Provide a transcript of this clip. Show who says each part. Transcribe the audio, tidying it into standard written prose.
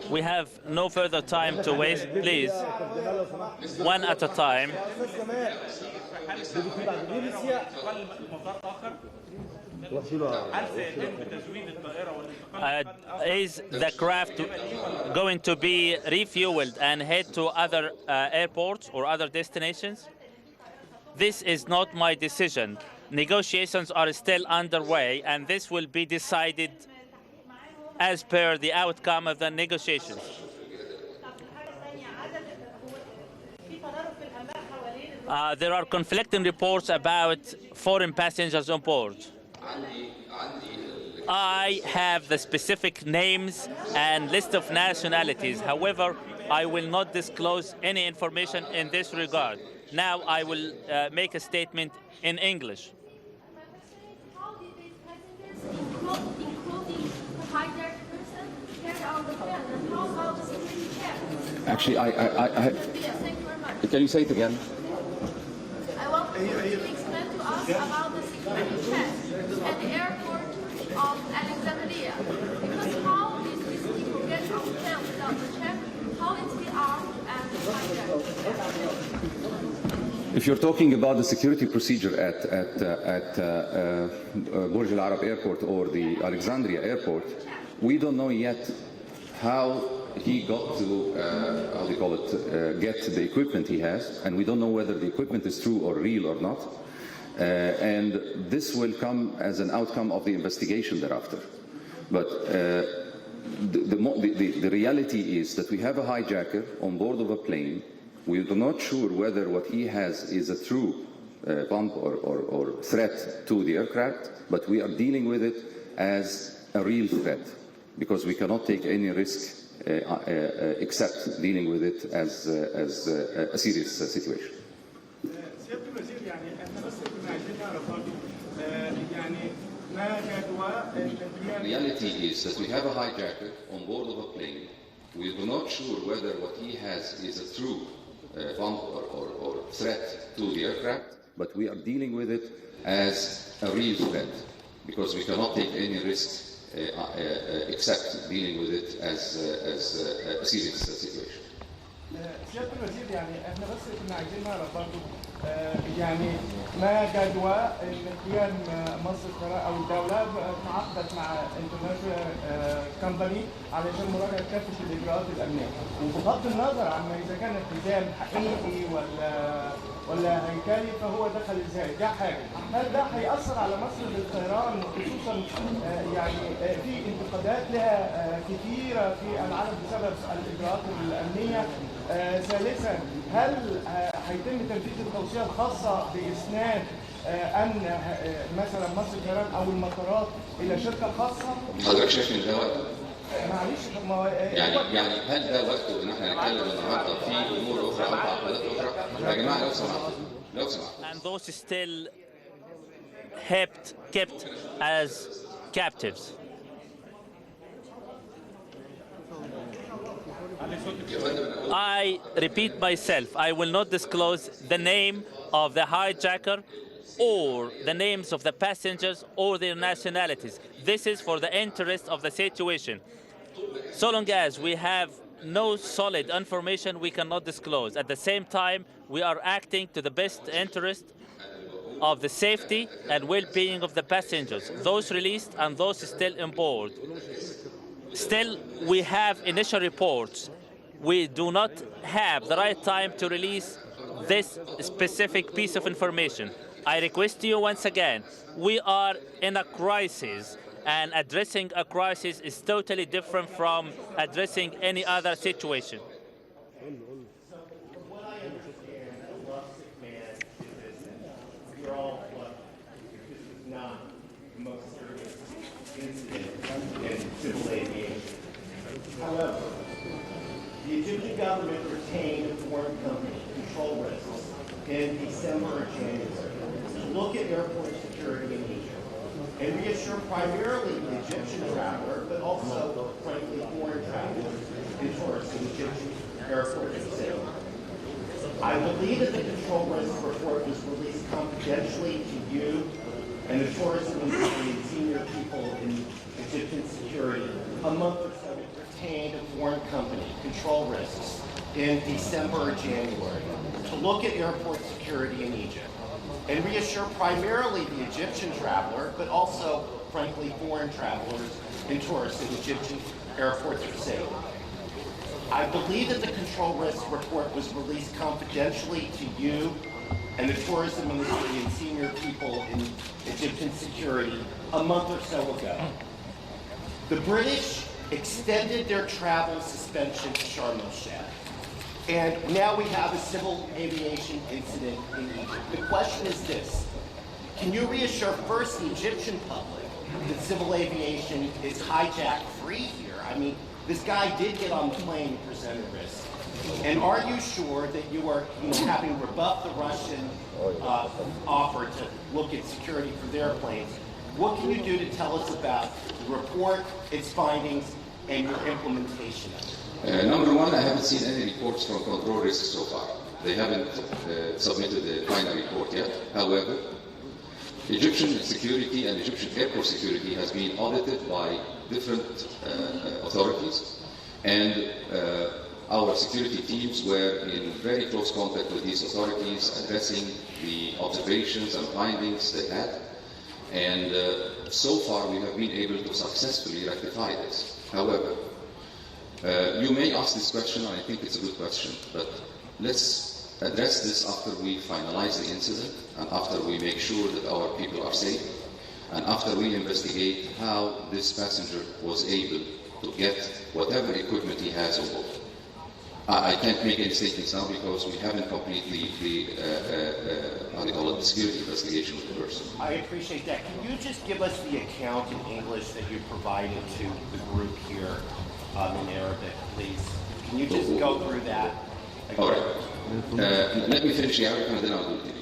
Speaker 1: We have no further time to waste. Please, one at a time. Is the craft going to be refueled and head to other airports or other destinations? This is not my decision. Negotiations are still underway, and this will be decided as per the outcome of the negotiations. There are conflicting reports about foreign passengers on board. I have the specific names and list of nationalities. However, I will not disclose any information in this regard. Now I will make a statement in English.
Speaker 2: Actually, can you say it again?
Speaker 3: I want you to explain to us about the security check at the airport of Alexandria. Because how these people get on the plane without the check, how it's the armed and hijacked.
Speaker 2: If you're talking about the security procedure at Burj Al Arab Airport or the Alexandria Airport, we don't know yet how he got to, how do you call it, get the equipment he has, and we don't know whether the equipment is true or real or not. And this will come as an outcome of the investigation thereafter. But the reality is that we have a hijacker on board of a plane. We are not sure whether what he has is a true bump or threat to the aircraft, but we are dealing with it as a real threat because we cannot take any risk except dealing with it as a serious situation. The reality is that we have a hijacker on board of a plane. We are not sure whether what he has is a true bump or threat to the aircraft, but we are dealing with it as a real threat because we cannot take any risk except dealing with it as a serious situation.
Speaker 4: سيادة الوزير يعني احنا بس كنا عايزين نعرف برضه يعني ما جدوى قيام مصر او الدولة تعاقدت مع انترناشونال كمباني علشان مراجعة كافة الاجراءات الامنية وبغض النظر عما اذا كان التزام حقيقي ولا هيكلي فهو دخل ازاي ده حاجة هل ده هيأثر على مصر للطيران خصوصا يعني في انتقادات لها كثيرة في العالم بسبب الاجراءات الامنية ثالثا هل هيتم تنفيذ التوصية الخاصة بإسناد أمن مثلا مصر الطيران أو المطارات إلى شركة خاصة؟
Speaker 2: حضرتك شايف إن ده وقته؟
Speaker 4: معلش
Speaker 2: يعني هل ده وقته إن احنا نتكلم النهارده في أمور أخرى أو تعقيدات أخرى؟ يا جماعة لو سمحتوا.
Speaker 1: And those still kept as captives. I repeat myself, I will not disclose the name of the hijacker or the names of the passengers or their nationalities. This is for the interest of the situation. So long as we have no solid information, we cannot disclose. At the same time, we are acting to the best interest of the safety and well-being of the passengers, those released and those still on board. Still, we have initial reports. We do not have the right time to release this specific piece of information. I request you once again, we are in a crisis, and addressing a crisis is totally different from addressing any other situation.
Speaker 5: However, the Egyptian government retained a foreign company, Control Risks, in December or January to look at airport security in Egypt and reassure primarily the Egyptian traveler, but also, frankly, foreign travelers and tourists in Egyptian airports and cities. I believe that the Control Risks report was released confidentially to you and the tourism industry and senior people in Egyptian security a month or so retained a foreign company, Control Risks, in December or January to look at airport security in Egypt and reassure primarily the Egyptian traveler, but also, frankly, foreign travelers and tourists that Egyptian airports are safe. I believe that the Control Risk report was released confidentially to you and the tourism industry and senior people in Egyptian security a month or so ago. The British extended their travel suspension to Sharm el-Sheikh. And now we have a civil aviation incident in Egypt. The question is this: can you reassure first the Egyptian public that civil aviation is hijack free here? I mean, this guy did get on the plane and present a risk. And are you sure that you are, having rebuffed the Russian offer to look at security for their planes? What can you do to tell us about the report, its findings, and your implementation of it?
Speaker 2: Number one, I haven't seen any reports from Control Risk so far. They haven't submitted the final report yet. However, Egyptian security and Egyptian airport security has been audited by different authorities, and our security teams were in very close contact with these authorities, addressing the observations and findings they had. And so far, we have been able to successfully rectify this. However, you may ask this question, and I think it's a good question, but let's address this after we finalize the incident and after we make sure that our people are safe and after we investigate how this passenger was able to get whatever equipment he has on board. I can't make any statements now because we haven't completed the security investigation with the person.
Speaker 5: I appreciate that. Can you just give us the account in English that you provided to the group here in Arabic, please? Can you just go through that again?
Speaker 2: All right. Let me finish the Arabic and then I'll do it.